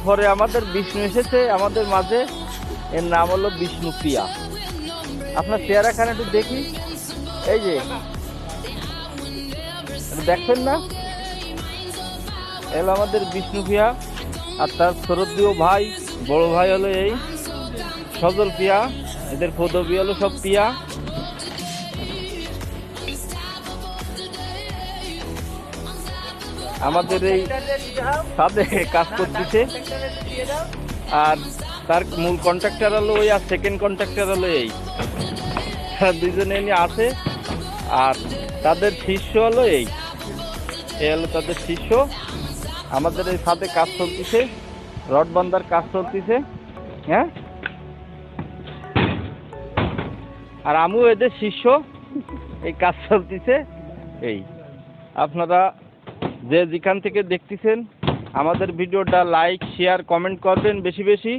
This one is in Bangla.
পরে আমাদের বিষ্ণু এসেছে আমাদের মাঝে। এর নাম হলো বিষ্ণুপ্রিয়া। আপনার চেহারাখানে একটু দেখি। এই যে দেখছেন না, এলো আমাদের বিষ্ণুপ্রিয়া। আর তার শরদীয় ভাই, বড় ভাই হলো এই সজল প্রিয়া। এদের পদবী হলো সব প্রিয়া। আমাদের এই সাথে কাজ করতেছে। আর তার মূল কন্ট্রাক্টর হলো ওই, আর সেকেন্ড কন্ট্রাক্টর হলো এই। দুজনে নিয়ে আছে। আর তাদের শিষ্য হলো এই হলো তাদের শিষ্য। আমাদের এই সাথে কাজ চলতেছে, রড বান্ধার কাজ চলতেছে। হ্যাঁ, আর আমিও এদের শিষ্য, এই কাজ চলতেছে। এই আপনারা যে যেখান থেকে দেখতেছেন আমাদের ভিডিওটা লাইক শেয়ার কমেন্ট করবেন বেশি বেশি।